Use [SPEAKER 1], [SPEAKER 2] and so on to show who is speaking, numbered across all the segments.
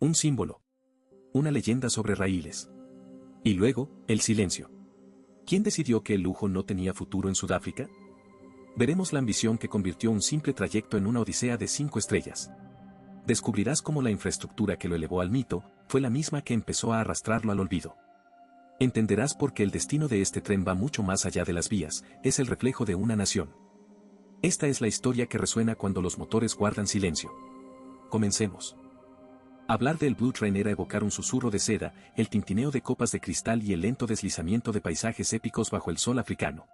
[SPEAKER 1] Un símbolo. Una leyenda sobre raíles. Y luego, el silencio. ¿Quién decidió que el lujo no tenía futuro en Sudáfrica? Veremos la ambición que convirtió un simple trayecto en una odisea de 5 estrellas. Descubrirás cómo la infraestructura que lo elevó al mito fue la misma que empezó a arrastrarlo al olvido. Entenderás por qué el destino de este tren va mucho más allá de las vías, es el reflejo de una nación. Esta es la historia que resuena cuando los motores guardan silencio. Comencemos. Hablar del Blue Train era evocar un susurro de seda, el tintineo de copas de cristal y el lento deslizamiento de paisajes épicos bajo el sol africano.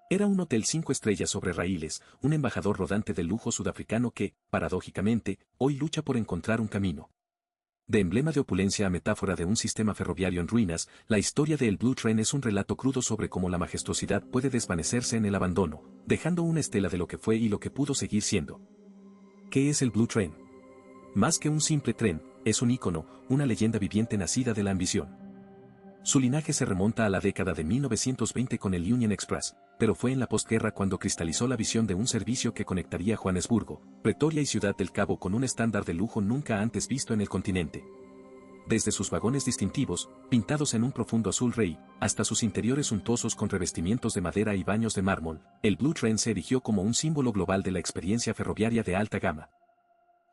[SPEAKER 1] Era un hotel 5 estrellas sobre raíles, un embajador rodante del lujo sudafricano que, paradójicamente, hoy lucha por encontrar un camino. De emblema de opulencia a metáfora de un sistema ferroviario en ruinas, la historia del Blue Train es un relato crudo sobre cómo la majestuosidad puede desvanecerse en el abandono, dejando una estela de lo que fue y lo que pudo seguir siendo. ¿Qué es el Blue Train? Más que un simple tren, es un ícono, una leyenda viviente nacida de la ambición. Su linaje se remonta a la década de 1920 con el Union Express, pero fue en la posguerra cuando cristalizó la visión de un servicio que conectaría Johannesburgo, Pretoria y Ciudad del Cabo con un estándar de lujo nunca antes visto en el continente. Desde sus vagones distintivos, pintados en un profundo azul rey, hasta sus interiores suntuosos con revestimientos de madera y baños de mármol, el Blue Train se erigió como un símbolo global de la experiencia ferroviaria de alta gama.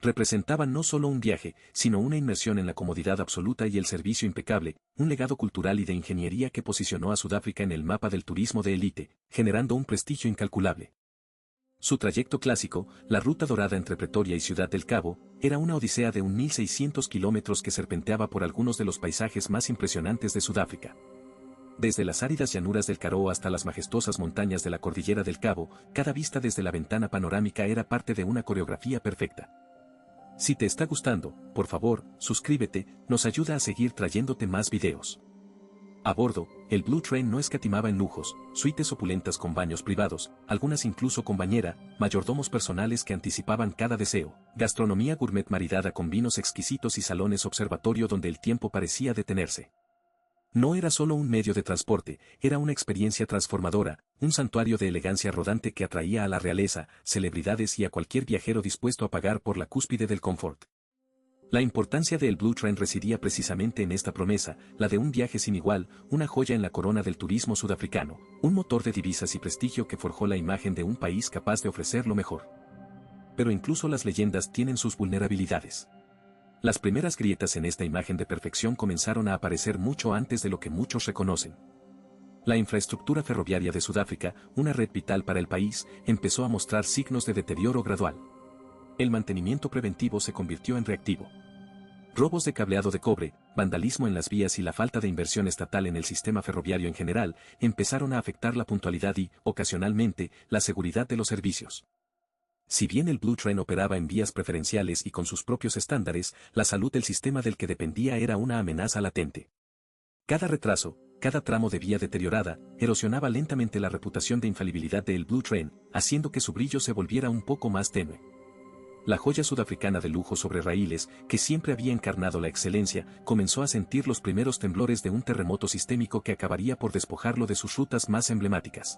[SPEAKER 1] Representaba no solo un viaje, sino una inmersión en la comodidad absoluta y el servicio impecable, un legado cultural y de ingeniería que posicionó a Sudáfrica en el mapa del turismo de élite, generando un prestigio incalculable. Su trayecto clásico, la ruta dorada entre Pretoria y Ciudad del Cabo, era una odisea de 1.600 kilómetros que serpenteaba por algunos de los paisajes más impresionantes de Sudáfrica. Desde las áridas llanuras del Karoo hasta las majestuosas montañas de la Cordillera del Cabo, cada vista desde la ventana panorámica era parte de una coreografía perfecta. Si te está gustando, por favor, suscríbete, nos ayuda a seguir trayéndote más videos. A bordo, el Blue Train no escatimaba en lujos, suites opulentas con baños privados, algunas incluso con bañera, mayordomos personales que anticipaban cada deseo, gastronomía gourmet maridada con vinos exquisitos y salones observatorio donde el tiempo parecía detenerse. No era solo un medio de transporte, era una experiencia transformadora, un santuario de elegancia rodante que atraía a la realeza, celebridades y a cualquier viajero dispuesto a pagar por la cúspide del confort. La importancia del Blue Train residía precisamente en esta promesa, la de un viaje sin igual, una joya en la corona del turismo sudafricano, un motor de divisas y prestigio que forjó la imagen de un país capaz de ofrecer lo mejor. Pero incluso las leyendas tienen sus vulnerabilidades. Las primeras grietas en esta imagen de perfección comenzaron a aparecer mucho antes de lo que muchos reconocen. La infraestructura ferroviaria de Sudáfrica, una red vital para el país, empezó a mostrar signos de deterioro gradual. El mantenimiento preventivo se convirtió en reactivo. Robos de cableado de cobre, vandalismo en las vías y la falta de inversión estatal en el sistema ferroviario en general, empezaron a afectar la puntualidad y, ocasionalmente, la seguridad de los servicios. Si bien el Blue Train operaba en vías preferenciales y con sus propios estándares, la salud del sistema del que dependía era una amenaza latente. Cada retraso, cada tramo de vía deteriorada, erosionaba lentamente la reputación de infalibilidad del Blue Train, haciendo que su brillo se volviera un poco más tenue. La joya sudafricana de lujo sobre raíles, que siempre había encarnado la excelencia, comenzó a sentir los primeros temblores de un terremoto sistémico que acabaría por despojarlo de sus rutas más emblemáticas.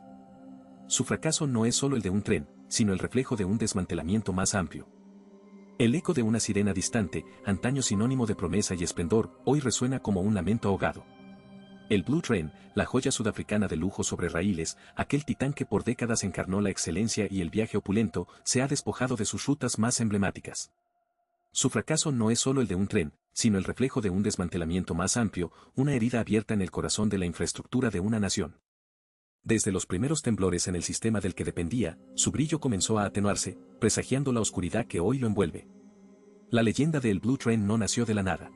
[SPEAKER 1] Su fracaso no es solo el de un tren, sino el reflejo de un desmantelamiento más amplio. El eco de una sirena distante, antaño sinónimo de promesa y esplendor, hoy resuena como un lamento ahogado. El Blue Train, la joya sudafricana de lujo sobre raíles, aquel titán que por décadas encarnó la excelencia y el viaje opulento, se ha despojado de sus rutas más emblemáticas. Su fracaso no es solo el de un tren, sino el reflejo de un desmantelamiento más amplio, una herida abierta en el corazón de la infraestructura de una nación. Desde los primeros temblores en el sistema del que dependía, su brillo comenzó a atenuarse, presagiando la oscuridad que hoy lo envuelve. La leyenda del Blue Train no nació de la nada.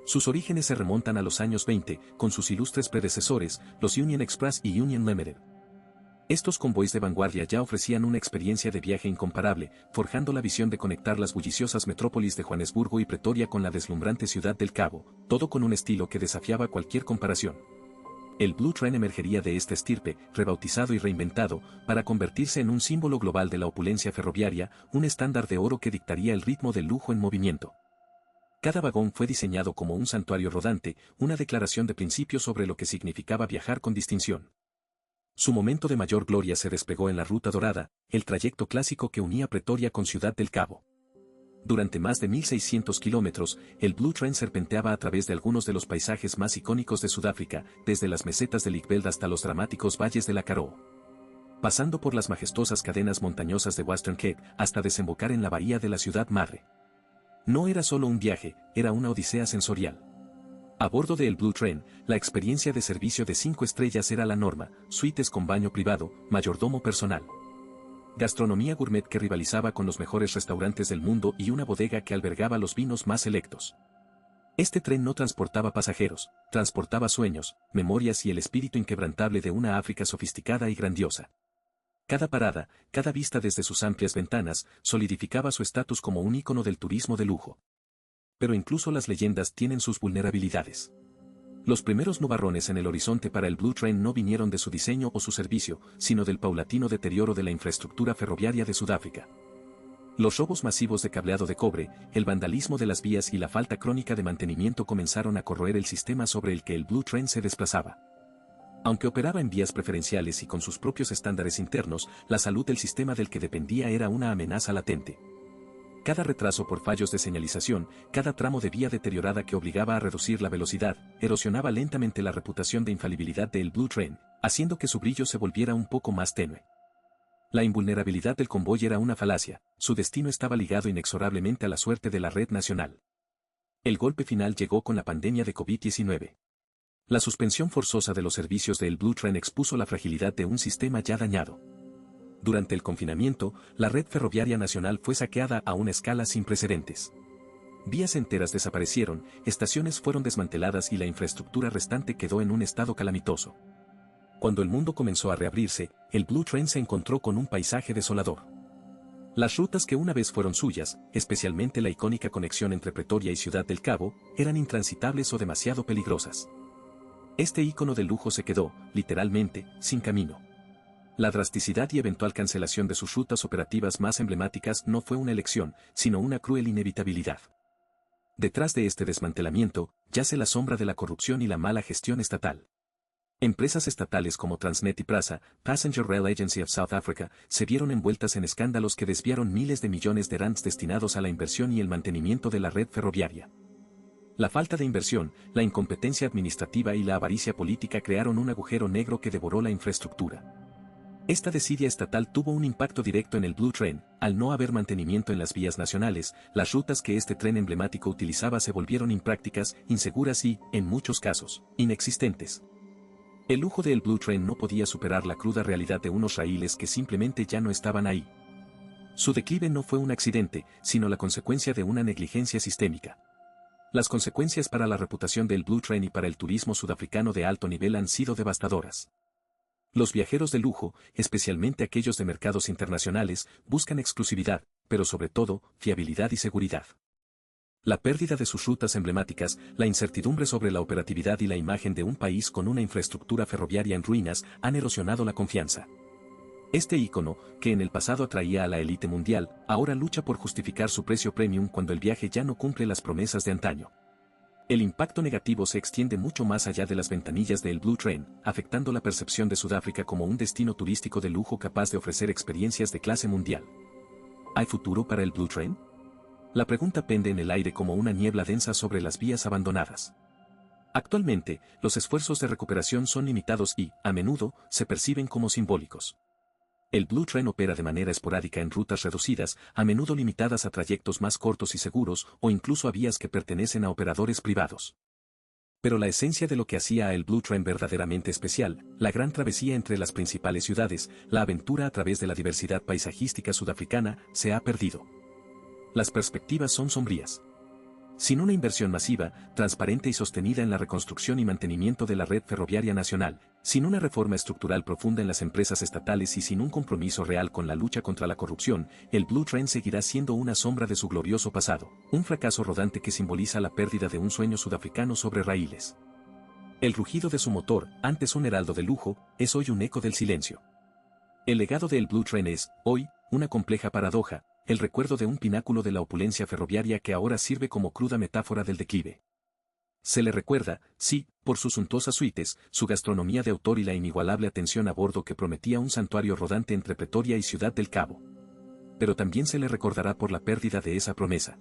[SPEAKER 1] Sus orígenes se remontan a los años 20, con sus ilustres predecesores, los Union Express y Union Limited. Estos convoys de vanguardia ya ofrecían una experiencia de viaje incomparable, forjando la visión de conectar las bulliciosas metrópolis de Johannesburgo y Pretoria con la deslumbrante Ciudad del Cabo, todo con un estilo que desafiaba cualquier comparación. El Blue Train emergería de esta estirpe, rebautizado y reinventado, para convertirse en un símbolo global de la opulencia ferroviaria, un estándar de oro que dictaría el ritmo del lujo en movimiento. Cada vagón fue diseñado como un santuario rodante, una declaración de principios sobre lo que significaba viajar con distinción. Su momento de mayor gloria se desplegó en la Ruta Dorada, el trayecto clásico que unía Pretoria con Ciudad del Cabo. Durante más de 1.600 kilómetros, el Blue Train serpenteaba a través de algunos de los paisajes más icónicos de Sudáfrica, desde las mesetas del Igveld hasta los dramáticos valles de la Karoo. Pasando por las majestuosas cadenas montañosas de Western Cape hasta desembocar en la bahía de la ciudad madre. No era solo un viaje, era una odisea sensorial. A bordo del Blue Train, la experiencia de servicio de 5 estrellas era la norma, suites con baño privado, mayordomo personal. Gastronomía gourmet que rivalizaba con los mejores restaurantes del mundo y una bodega que albergaba los vinos más selectos. Este tren no transportaba pasajeros, transportaba sueños, memorias y el espíritu inquebrantable de una África sofisticada y grandiosa. Cada parada, cada vista desde sus amplias ventanas, solidificaba su estatus como un ícono del turismo de lujo. Pero incluso las leyendas tienen sus vulnerabilidades. Los primeros nubarrones en el horizonte para el Blue Train no vinieron de su diseño o su servicio, sino del paulatino deterioro de la infraestructura ferroviaria de Sudáfrica. Los robos masivos de cableado de cobre, el vandalismo de las vías y la falta crónica de mantenimiento comenzaron a corroer el sistema sobre el que el Blue Train se desplazaba. Aunque operaba en vías preferenciales y con sus propios estándares internos, la salud del sistema del que dependía era una amenaza latente. Cada retraso por fallos de señalización, cada tramo de vía deteriorada que obligaba a reducir la velocidad, erosionaba lentamente la reputación de infalibilidad del Blue Train, haciendo que su brillo se volviera un poco más tenue. La invulnerabilidad del convoy era una falacia, su destino estaba ligado inexorablemente a la suerte de la red nacional. El golpe final llegó con la pandemia de COVID-19. La suspensión forzosa de los servicios del Blue Train expuso la fragilidad de un sistema ya dañado. Durante el confinamiento, la red ferroviaria nacional fue saqueada a una escala sin precedentes. Vías enteras desaparecieron, estaciones fueron desmanteladas y la infraestructura restante quedó en un estado calamitoso. Cuando el mundo comenzó a reabrirse, el Blue Train se encontró con un paisaje desolador. Las rutas que una vez fueron suyas, especialmente la icónica conexión entre Pretoria y Ciudad del Cabo, eran intransitables o demasiado peligrosas. Este ícono de lujo se quedó, literalmente, sin camino. La drasticidad y eventual cancelación de sus rutas operativas más emblemáticas no fue una elección, sino una cruel inevitabilidad. Detrás de este desmantelamiento, yace la sombra de la corrupción y la mala gestión estatal. Empresas estatales como Transnet y PRASA, Passenger Rail Agency of South Africa, se vieron envueltas en escándalos que desviaron miles de millones de rands destinados a la inversión y el mantenimiento de la red ferroviaria. La falta de inversión, la incompetencia administrativa y la avaricia política crearon un agujero negro que devoró la infraestructura. Esta desidia estatal tuvo un impacto directo en el Blue Train, al no haber mantenimiento en las vías nacionales, las rutas que este tren emblemático utilizaba se volvieron imprácticas, inseguras y, en muchos casos, inexistentes. El lujo del Blue Train no podía superar la cruda realidad de unos raíles que simplemente ya no estaban ahí. Su declive no fue un accidente, sino la consecuencia de una negligencia sistémica. Las consecuencias para la reputación del Blue Train y para el turismo sudafricano de alto nivel han sido devastadoras. Los viajeros de lujo, especialmente aquellos de mercados internacionales, buscan exclusividad, pero sobre todo, fiabilidad y seguridad. La pérdida de sus rutas emblemáticas, la incertidumbre sobre la operatividad y la imagen de un país con una infraestructura ferroviaria en ruinas han erosionado la confianza. Este ícono, que en el pasado atraía a la élite mundial, ahora lucha por justificar su precio premium cuando el viaje ya no cumple las promesas de antaño. El impacto negativo se extiende mucho más allá de las ventanillas del Blue Train, afectando la percepción de Sudáfrica como un destino turístico de lujo capaz de ofrecer experiencias de clase mundial. ¿Hay futuro para el Blue Train? La pregunta pende en el aire como una niebla densa sobre las vías abandonadas. Actualmente, los esfuerzos de recuperación son limitados y, a menudo, se perciben como simbólicos. El Blue Train opera de manera esporádica en rutas reducidas, a menudo limitadas a trayectos más cortos y seguros, o incluso a vías que pertenecen a operadores privados. Pero la esencia de lo que hacía a el Blue Train verdaderamente especial, la gran travesía entre las principales ciudades, la aventura a través de la diversidad paisajística sudafricana, se ha perdido. Las perspectivas son sombrías. Sin una inversión masiva, transparente y sostenida en la reconstrucción y mantenimiento de la red ferroviaria nacional, sin una reforma estructural profunda en las empresas estatales y sin un compromiso real con la lucha contra la corrupción, el Blue Train seguirá siendo una sombra de su glorioso pasado, un fracaso rodante que simboliza la pérdida de un sueño sudafricano sobre raíles. El rugido de su motor, antes un heraldo de lujo, es hoy un eco del silencio. El legado del Blue Train es, hoy, una compleja paradoja, el recuerdo de un pináculo de la opulencia ferroviaria que ahora sirve como cruda metáfora del declive. Se le recuerda, sí, por sus suntuosas suites, su gastronomía de autor y la inigualable atención a bordo que prometía un santuario rodante entre Pretoria y Ciudad del Cabo. pero también se le recordará por la pérdida de esa promesa.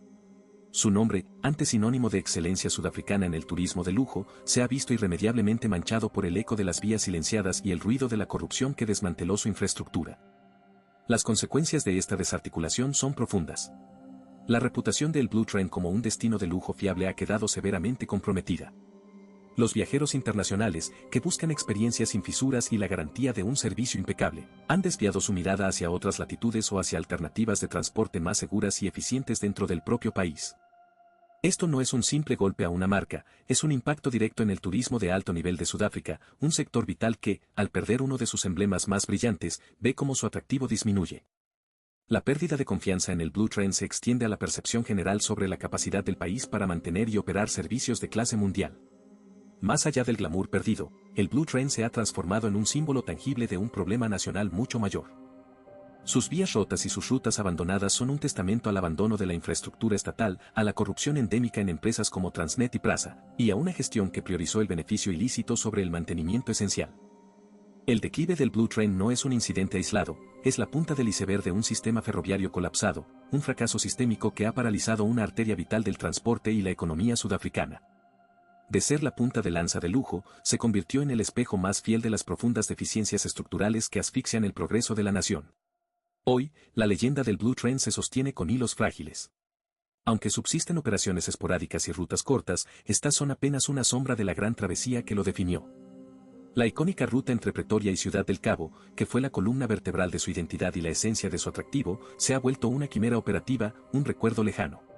[SPEAKER 1] Su nombre, antes sinónimo de excelencia sudafricana en el turismo de lujo, se ha visto irremediablemente manchado por el eco de las vías silenciadas y el ruido de la corrupción que desmanteló su infraestructura. Las consecuencias de esta desarticulación son profundas. La reputación del Blue Train como un destino de lujo fiable ha quedado severamente comprometida. Los viajeros internacionales, que buscan experiencias sin fisuras y la garantía de un servicio impecable, han desviado su mirada hacia otras latitudes o hacia alternativas de transporte más seguras y eficientes dentro del propio país. Esto no es un simple golpe a una marca, es un impacto directo en el turismo de alto nivel de Sudáfrica, un sector vital que, al perder uno de sus emblemas más brillantes, ve cómo su atractivo disminuye. La pérdida de confianza en el Blue Train se extiende a la percepción general sobre la capacidad del país para mantener y operar servicios de clase mundial. Más allá del glamour perdido, el Blue Train se ha transformado en un símbolo tangible de un problema nacional mucho mayor. Sus vías rotas y sus rutas abandonadas son un testamento al abandono de la infraestructura estatal, a la corrupción endémica en empresas como Transnet y Prasa, y a una gestión que priorizó el beneficio ilícito sobre el mantenimiento esencial. El declive del Blue Train no es un incidente aislado, es la punta del iceberg de un sistema ferroviario colapsado, un fracaso sistémico que ha paralizado una arteria vital del transporte y la economía sudafricana. De ser la punta de lanza de lujo, se convirtió en el espejo más fiel de las profundas deficiencias estructurales que asfixian el progreso de la nación. Hoy, la leyenda del Blue Train se sostiene con hilos frágiles. Aunque subsisten operaciones esporádicas y rutas cortas, estas son apenas una sombra de la gran travesía que lo definió. La icónica ruta entre Pretoria y Ciudad del Cabo, que fue la columna vertebral de su identidad y la esencia de su atractivo, se ha vuelto una quimera operativa, un recuerdo lejano.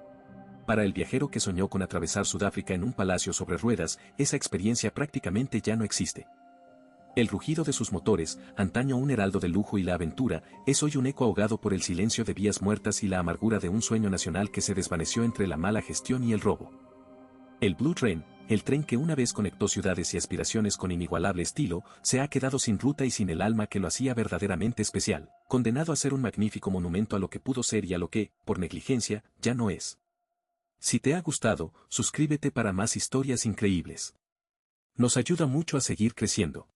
[SPEAKER 1] Para el viajero que soñó con atravesar Sudáfrica en un palacio sobre ruedas, esa experiencia prácticamente ya no existe. El rugido de sus motores, antaño un heraldo del lujo y la aventura, es hoy un eco ahogado por el silencio de vías muertas y la amargura de un sueño nacional que se desvaneció entre la mala gestión y el robo. El Blue Train, el tren que una vez conectó ciudades y aspiraciones con inigualable estilo, se ha quedado sin ruta y sin el alma que lo hacía verdaderamente especial, condenado a ser un magnífico monumento a lo que pudo ser y a lo que, por negligencia, ya no es. Si te ha gustado, suscríbete para más historias increíbles. Nos ayuda mucho a seguir creciendo.